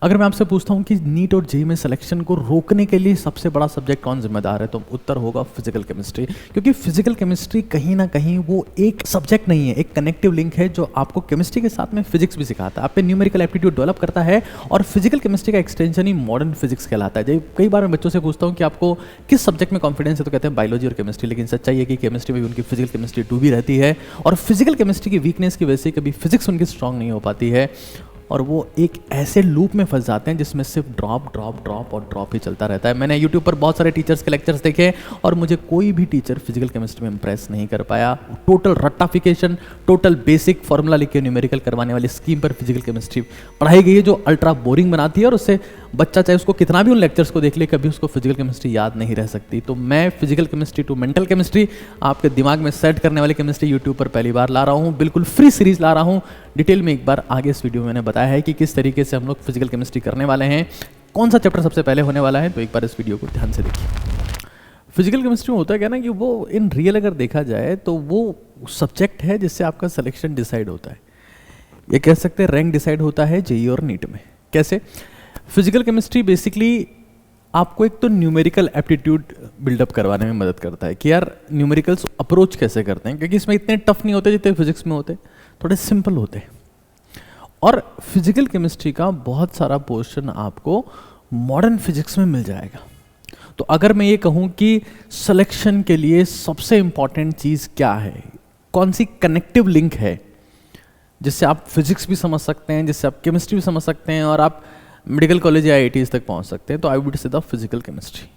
अगर मैं आपसे पूछता हूं कि नीट और जेईई में सिलेक्शन को रोकने के लिए सबसे बड़ा सब्जेक्ट कौन जिम्मेदार है, तो उत्तर होगा फिजिकल केमिस्ट्री। क्योंकि फिजिकल केमिस्ट्री कहीं ना कहीं वो एक सब्जेक्ट नहीं है, एक कनेक्टिव लिंक है जो आपको केमिस्ट्री के साथ में फिजिक्स भी सिखाता है, आप पे न्यूमेरिकल एप्टीट्यूड डेवलप करता है। और फिजिकल केमिस्ट्री का एक्सटेंशन ही मॉडर्न फिजिक्स कहलाता है। जब कई बार मैं बच्चों से पूछता हूँ कि आपको किस सब्जेक्ट में कॉन्फिडेंस है, तो कहते हैं बायोलॉजी और केमिस्ट्री। लेकिन सच्चाई है कि केमिस्ट्री में भी उनकी फिजिकल केमिस्ट्री डूबी रहती है, और फिजिकल केमिस्ट्री की वीकनेस की वजह से कभी फिजिक्स उनकी स्ट्रांग नहीं हो पाती है, और वो एक ऐसे लूप में फंस जाते हैं जिसमें सिर्फ ड्रॉप और ड्रॉप ही चलता रहता है। मैंने यूट्यूब पर बहुत सारे टीचर्स के लेक्चर्स देखे और मुझे कोई भी टीचर फिजिकल केमिस्ट्री में इंप्रेस नहीं कर पाया। टोटल रट्टाफिकेशन, टोटल बेसिक फॉर्मूला लिख के न्यूमेरिकल करवाने वाली स्कीम पर फिजिकल केमिस्ट्री पढ़ाई गई है, जो अल्ट्रा बोरिंग बनाती है, और उससे बच्चा चाहे उसको कितना भी उन लेक्चर्स को देख ले, कभी उसको फिजिकल केमिस्ट्री याद नहीं रह सकती। तो मैं physical chemistry to mental chemistry, आपके दिमाग में सेट करने वाली केमिस्ट्री यूट्यूब पर पहली बार ला रहा हूँ, बिल्कुल फ्री सीरीज ला रहा हूँ। डिटेल में एक बार आगे इस वीडियो में मैंने बताया है कि किस तरीके से हम लोग फिजिकल केमिस्ट्री करने वाले हैं, कौन सा चैप्टर सबसे पहले होने वाला है। तो एक बार इस वीडियो को ध्यान से देखिए। फिजिकल केमिस्ट्री में होता क्या ना कि वो इन रियल अगर देखा जाए तो वो सब्जेक्ट है जिससे आपका सिलेक्शन डिसाइड होता है। ये कह सकते हैं रैंक डिसाइड होता है जेईई और नीट में। कैसे? फिजिकल केमिस्ट्री बेसिकली आपको एक तो न्यूमेरिकल एप्टीट्यूड बिल्डअप करवाने में मदद करता है कि यार न्यूमेरिकल्स अप्रोच कैसे करते हैं, क्योंकि इसमें इतने टफ नहीं होते जितने फिजिक्स में होते, थोड़े सिंपल होते हैं। और फिजिकल केमिस्ट्री का बहुत सारा पोर्शन आपको मॉडर्न फिजिक्स में मिल जाएगा। तो अगर मैं ये कहूँ कि सिलेक्शन के लिए सबसे इंपॉर्टेंट चीज़ क्या है, कौन सी कनेक्टिव लिंक है जिससे आप फिजिक्स भी समझ सकते हैं, जिससे आप केमिस्ट्री भी समझ सकते हैं और आप मेडिकल कॉलेज या आईआईटीज़ तक पहुंच सकते हैं, तो I would say the physical chemistry.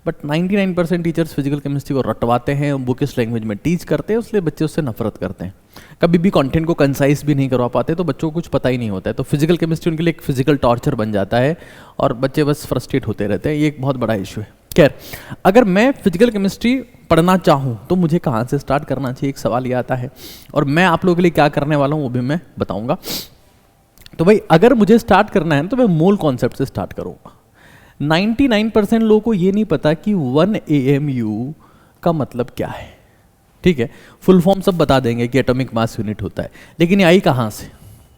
But 99% teachers physical chemistry को रटवाते हैं, बुकिश लैंग्वेज में टीच करते हैं, इसलिए बच्चे उससे नफरत करते हैं। कभी भी कंटेंट को कंसाइज भी नहीं करवा पाते, तो बच्चों को कुछ पता ही नहीं होता है। तो फिजिकल केमिस्ट्री उनके लिए एक फिजिकल टॉर्चर बन जाता है और बच्चे बस फ्रस्ट्रेट होते रहते हैं। ये एक बहुत बड़ा इशू है। खैर, अगर मैं फिजिकल केमिस्ट्री पढ़ना चाहूँ तो मुझे कहाँ से स्टार्ट करना चाहिए, एक सवाल ये आता है। और मैं आप लोगों के लिए क्या करने वाला हूँ वो भी मैं बताऊँगा। तो भाई अगर मुझे स्टार्ट करना है तो मैं मूल कॉन्सेप्ट से स्टार्ट करूँगा। 99% लोगों को ये नहीं पता कि 1 AMU का मतलब क्या है। ठीक है, फुल फॉर्म सब बता देंगे कि एटॉमिक मास यूनिट होता है, लेकिन ये आई कहाँ से?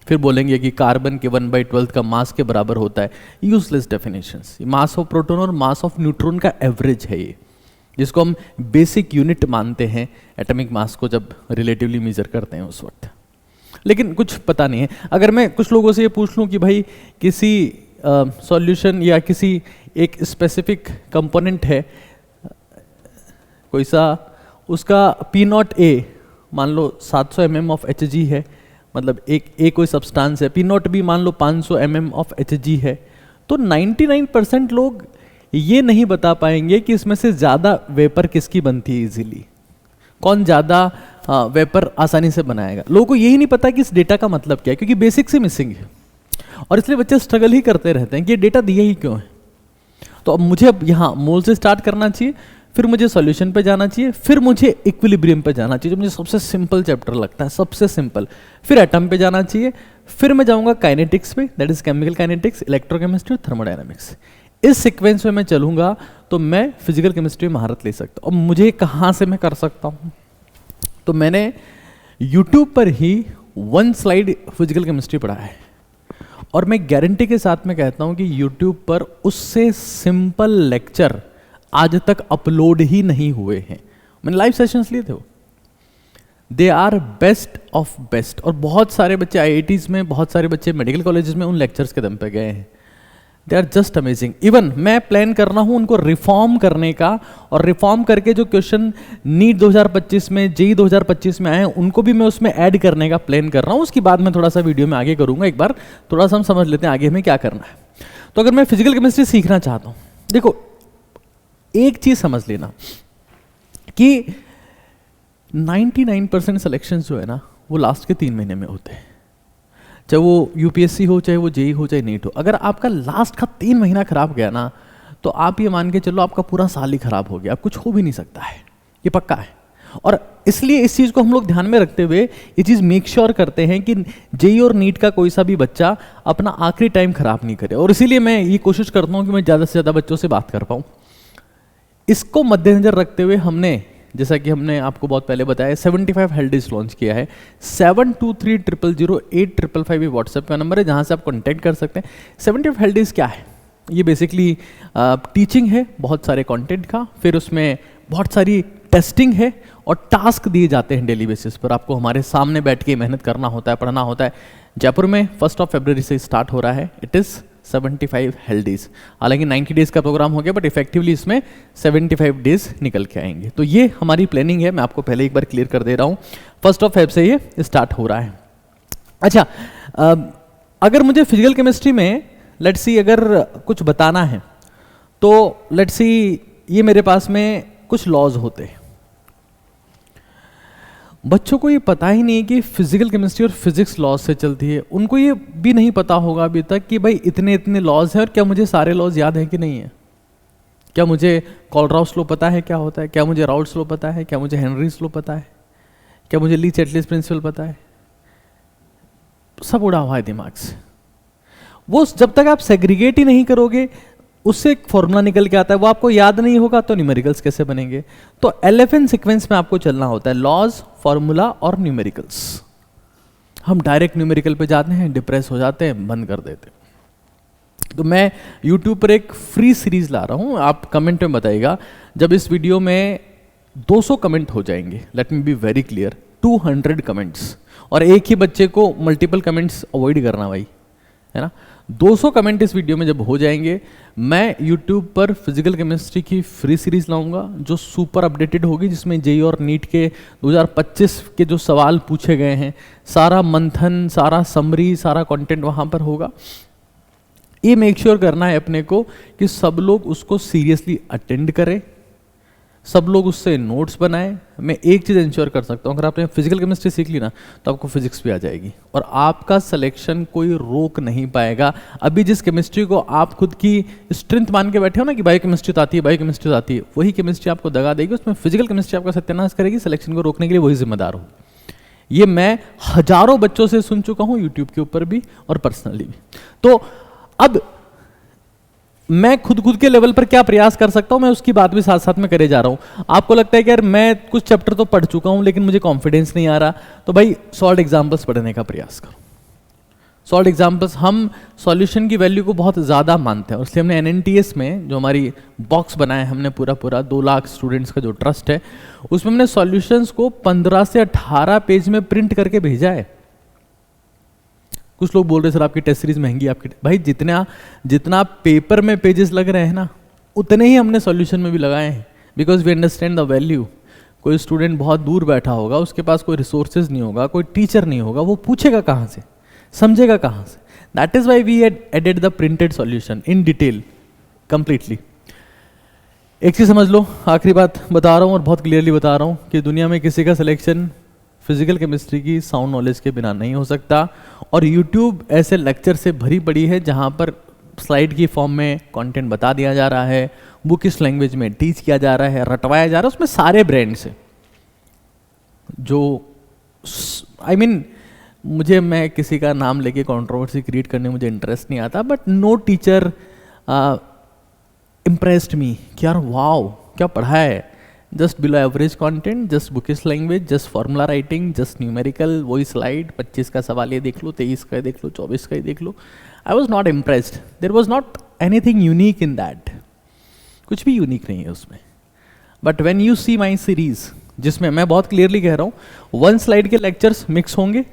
फिर बोलेंगे कि कार्बन के 1/12 का मास के बराबर होता है। Useless definitions. Mass of proton और मास ऑफ न्यूट्रॉन का एवरेज है ये, जिसको हम बेसिक यूनिट मानते हैं एटॉमिक मास को जब रिलेटिवली मेजर करते हैं उस वक्त। लेकिन कुछ पता नहीं है। अगर मैं कुछ लोगों से ये पूछ लूँ कि भाई किसी सॉल्यूशन या किसी एक स्पेसिफिक कंपोनेंट है कोई सा, उसका P0A मान लो 700 mm ऑफ Hg है, मतलब एक कोई सब्सटेंस है, P0B मान लो 500 mm ऑफ Hg है, तो 99% लोग ये नहीं बता पाएंगे कि इसमें से ज़्यादा वेपर किसकी बनती है इजीली, कौन ज़्यादा वेपर आसानी से बनाएगा। लोगों को यही नहीं पता कि इस डेटा का मतलब क्या है, क्योंकि बेसिक से मिसिंग है, और इसलिए बच्चे स्ट्रगल ही करते रहते हैं कि ये डेटा दिया ही क्यों है। तो अब मुझे यहाँ मोल से स्टार्ट करना चाहिए, फिर मुझे सॉल्यूशन पे जाना चाहिए, फिर मुझे इक्विलिब्रियम पे जाना चाहिए जो मुझे सबसे सिंपल चैप्टर लगता है, सबसे सिंपल। फिर एटम पे जाना चाहिए, फिर मैं जाऊँगा काइनेटिक्स पे, that is chemical kinetics, electrochemistry, thermodynamics. इस सीक्वेंस में मैं चलूँगा तो मैं फिजिकल केमिस्ट्री में महारत ले सकता हूँ। अब मुझे कहाँ से मैं कर सकता हूँ, तो मैंने यूट्यूब पर ही 1 स्लाइड फिजिकल केमिस्ट्री पढ़ा है, और मैं गारंटी के साथ में कहता हूं कि यूट्यूब पर उससे सिंपल लेक्चर आज तक अपलोड ही नहीं हुए हैं। मैंने लाइव सेशंस लिए थे वो, they are best of best. और बहुत सारे बच्चे आईआईटीज़ में, बहुत सारे बच्चे मेडिकल कॉलेजेस में उन लेक्चर्स के दम पे गए हैं। They are just amazing. Even मैं प्लान कर रहा हूँ उनको रिफॉर्म करने का, और रिफॉर्म करके जो क्वेश्चन नीट 2025 में, जेईई 2025 में आए हैं, उनको भी मैं उसमें ऐड करने का प्लान कर रहा हूँ। उसकी बाद मैं थोड़ा सा वीडियो में आगे करूँगा। एक बार थोड़ा सा हम समझ लेते हैं आगे हमें क्या करना है। तो अगर मैं फिजिकल केमिस्ट्री सीखना चाहता हूँ, देखो एक चीज़ समझ लेना कि 99% सिलेक्शन जो है ना वो लास्ट के 3 महीने में होते हैं, चाहे वो यूपीएससी हो, चाहे वो जेईई हो, चाहे नीट हो। अगर आपका लास्ट का 3 महीना खराब गया ना, तो आप ये मान के चलो आपका पूरा साल ही खराब हो गया, अब कुछ हो भी नहीं सकता है, ये पक्का है। और इसलिए इस चीज़ को हम लोग ध्यान में रखते हुए ये चीज़ मेक श्योर करते हैं कि जेईई और नीट का कोई सा भी बच्चा अपना आखिरी टाइम खराब नहीं करे। और इसीलिए मैं ये कोशिश करता हूँ कि मैं ज़्यादा से ज़्यादा बच्चों से बात कर पाऊँ। इसको मद्देनजर रखते हुए हमने जैसा कि हमने आपको बहुत पहले बताया 75 हेल्डीज लॉन्च किया है। 7230000855 ये व्हाट्सएप का नंबर है जहाँ से आप कॉन्टैक्ट कर सकते हैं। 75 हेल्डीज क्या है? ये बेसिकली टीचिंग है बहुत सारे कंटेंट का, फिर उसमें बहुत सारी टेस्टिंग है और टास्क दिए जाते हैं डेली बेसिस पर। आपको हमारे सामने बैठ के मेहनत करना होता है, पढ़ना होता है। जयपुर में 1 फरवरी से स्टार्ट हो रहा है। It is 75 हेल्डीज। हालांकि 90 डेज का प्रोग्राम हो गया, बट इफेक्टिवली इसमें 75 डेज निकल के आएंगे। तो ये हमारी प्लानिंग है, मैं आपको पहले एक बार क्लियर कर दे रहा हूँ। 1 फरवरी से ये स्टार्ट हो रहा है। अच्छा, अगर मुझे फिजिकल केमिस्ट्री में लेट्स सी अगर कुछ बताना है तो लेट्स सी ये मेरे पास में कुछ लॉज होते हैं। बच्चों को ये पता ही नहीं कि फिजिकल केमिस्ट्री और फिजिक्स लॉज से चलती है। उनको ये भी नहीं पता होगा अभी तक कि भाई इतने इतने लॉज हैं और क्या मुझे सारे लॉज याद है कि नहीं है। क्या मुझे कोलराउस लॉ पता है क्या होता है, क्या मुझे राउल्ट्स लॉ पता है, क्या मुझे हेनरीज लॉ पता है, क्या मुझे ली चैटलिस प्रिंसिपल पता है। सब उड़ा हुआ है दिमाग से। वो जब तक आप सेग्रीगेट ही नहीं करोगे, उससे एक फॉर्मूला निकल के आता है, वो आपको याद नहीं होगा तो न्यूमेरिकल्स कैसे बनेंगे। तो LFN सीक्वेंस में आपको चलना होता है, लॉज, फॉर्मूला और न्यूमेरिकल्स। हम डायरेक्ट न्यूमेरिकल पे जाते हैं, डिप्रेस हो जाते हैं, बंद कर देते हैं। तो मैं YouTube पर एक फ्री सीरीज ला रहा हूँ, आप कमेंट में बताइएगा। जब इस वीडियो में 200 कमेंट हो जाएंगे, let me be very clear, 200 comments, और एक ही बच्चे को मल्टीपल कमेंट्स अवॉइड करना भाई, है ना। 200 कमेंट इस वीडियो में जब हो जाएंगे, मैं YouTube पर फिजिकल केमिस्ट्री की फ्री सीरीज लाऊंगा जो सुपर अपडेटेड होगी, जिसमें जेईई और नीट के 2025 के जो सवाल पूछे गए हैं, सारा मंथन, सारा समरी, सारा कंटेंट वहाँ पर होगा। ये मेक श्योर करना है अपने को कि सब लोग उसको सीरियसली अटेंड करें, सब लोग उससे नोट्स बनाएं। मैं एक चीज़ इंश्योर कर सकता हूँ, अगर आपने फिजिकल केमिस्ट्री सीख ली ना तो आपको फिजिक्स भी आ जाएगी और आपका सिलेक्शन कोई रोक नहीं पाएगा। अभी जिस केमिस्ट्री को आप खुद की स्ट्रेंथ मान के बैठे हो ना कि बायो केमिस्ट्री तो आती है, बायो केमिस्ट्री तो आती है, वही केमिस्ट्री आपको दगा देगी, उसमें फिजिकल केमिस्ट्री आपका सत्यानाश करेगी। सिलेक्शन को रोकने के लिए वही जिम्मेदार हो। ये मैं हजारों बच्चों से सुन चुका हूँ, यूट्यूब के ऊपर भी और पर्सनली भी। तो अब मैं खुद के लेवल पर क्या प्रयास कर सकता हूं, मैं उसकी बात भी साथ साथ में करे जा रहा हूं। आपको लगता है कि यार मैं कुछ चैप्टर तो पढ़ चुका हूं लेकिन मुझे कॉन्फिडेंस नहीं आ रहा, तो भाई सॉल्ड एग्जाम्पल्स पढ़ने का प्रयास करो। सॉल्ड एग्जाम्पल्स, हम सॉल्यूशन की वैल्यू को बहुत ज़्यादा मानते हैं, इसलिए हमने NNTS में जो हमारी बॉक्स बनाया है, हमने पूरा 2 लाख स्टूडेंट्स का जो ट्रस्ट है, उसमें हमने सॉल्यूशंस को 15 से 18 पेज में प्रिंट करके भेजा है। कुछ लोग बोल रहे सर आपकी टेस्ट सीरीज महंगी, आपकी भाई जितना पेपर में पेजेस लग रहे हैं ना, उतने ही हमने सॉल्यूशन में भी लगाए हैं, because we understand the value. कोई स्टूडेंट बहुत दूर बैठा होगा, उसके पास कोई रिसोर्सेज नहीं होगा, कोई टीचर नहीं होगा, वो पूछेगा कहाँ से, समझेगा कहाँ से। That is why we added the printed solution in detail completely. एक चीज समझ लो, आखिरी बात बता रहा हूँ और बहुत क्लियरली बता रहा हूँ कि दुनिया में किसी का सिलेक्शन फिजिकल केमिस्ट्री की साउंड नॉलेज के बिना नहीं हो सकता। और YouTube ऐसे लेक्चर से भरी पड़ी है जहाँ पर स्लाइड की फॉर्म में कंटेंट बता दिया जा रहा है, बुकिश लैंग्वेज में टीच किया जा रहा है, रटवाया जा रहा है, उसमें सारे ब्रांड्स हैं जो मुझे, मैं किसी का नाम लेके कंट्रोवर्सी क्रिएट करने मुझे इंटरेस्ट नहीं आता, but no teacher impressed me कि यार वाओ क्या पढ़ा है। Just below average content, just bookish language, just formula writing, just numerical, वही स्लाइड, 25 का सवाल ये देख लो, 23 का देख लो, 24 का ही देख लो। I was not impressed, there was not anything unique in that, कुछ भी यूनिक नहीं है उसमें। But when you see my series, जिसमें मैं बहुत क्लियरली कह रहा हूँ 1 स्लाइड के लेक्चर्स मिक्स होंगे,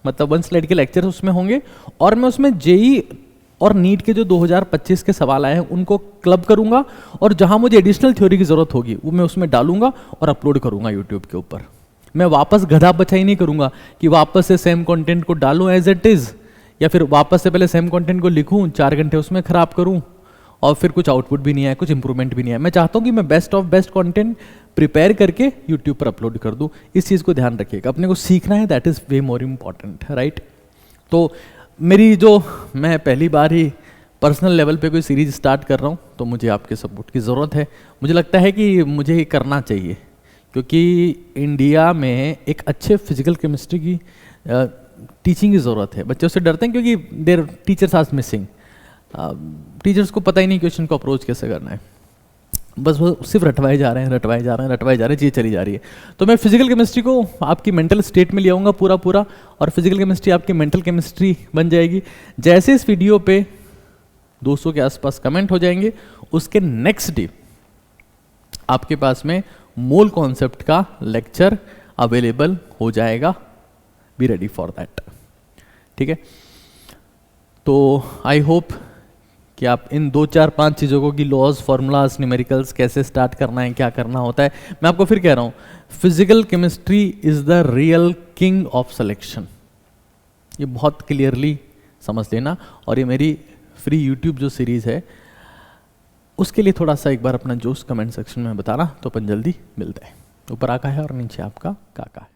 मतलब 1 स्लाइड के लेक्चर्स उसमें होंगे, और मैं उसमें जेईई और नीट के जो 2025 के सवाल आए हैं उनको क्लब करूंगा, और जहां मुझे एडिशनल थ्योरी की जरूरत होगी वो मैं उसमें डालूंगा और अपलोड करूंगा यूट्यूब के ऊपर। मैं वापस गधा बचाई नहीं करूंगा कि वापस से सेम कंटेंट को डालूं एज इट इज, या फिर वापस से पहले सेम कंटेंट को लिखूं, 4 घंटे उसमें खराब करूं और फिर कुछ आउटपुट भी नहीं आए, कुछ इंप्रूवमेंट भी नहीं आए। मैं चाहता हूं कि मैं best of best content prepare करके यूट्यूब पर अपलोड कर दूं। इस चीज़ को ध्यान रखिएगा, अपने को सीखना है, that is way more important, right. तो मेरी जो, मैं पहली बार ही पर्सनल लेवल पे कोई सीरीज स्टार्ट कर रहा हूँ, तो मुझे आपके सपोर्ट की ज़रूरत है। मुझे लगता है कि मुझे ये करना चाहिए, क्योंकि इंडिया में एक अच्छे फिजिकल केमिस्ट्री की टीचिंग की ज़रूरत है। बच्चे उससे डरते हैं क्योंकि their teachers are missing, teachers को पता ही नहीं क्वेश्चन को अप्रोच कैसे करना है। बस वो सिर्फ रटवाए जा रहे हैं, रटवाए जा रहे हैं, रटवाए जा रहे हैं, चीज़ चली जा रही है। तो मैं फिजिकल केमिस्ट्री को आपकी मेंटल स्टेट में ले आऊँगा पूरा पूरा, और फिजिकल केमिस्ट्री आपकी मेंटल केमिस्ट्री बन जाएगी। जैसे इस वीडियो पे 200 के आसपास कमेंट हो जाएंगे, उसके नेक्स्ट डे आपके पास में मोल कॉन्सेप्ट का लेक्चर अवेलेबल हो जाएगा। बी रेडी फॉर दैट, ठीक है। तो आई होप कि आप इन 2 4 5 चीज़ों को, कि लॉज, फॉर्मूलाज, न्यूमेरिकल्स कैसे स्टार्ट करना है, क्या करना होता है, मैं आपको फिर कह रहा हूँ, physical chemistry is the real king of selection. ये बहुत क्लियरली समझ लेना। और ये मेरी फ्री यूट्यूब जो सीरीज़ है उसके लिए थोड़ा सा एक बार अपना जोश कमेंट सेक्शन में बताना, तो अपन जल्दी मिलते हैं। ऊपर आका है और नीचे आपका काका है।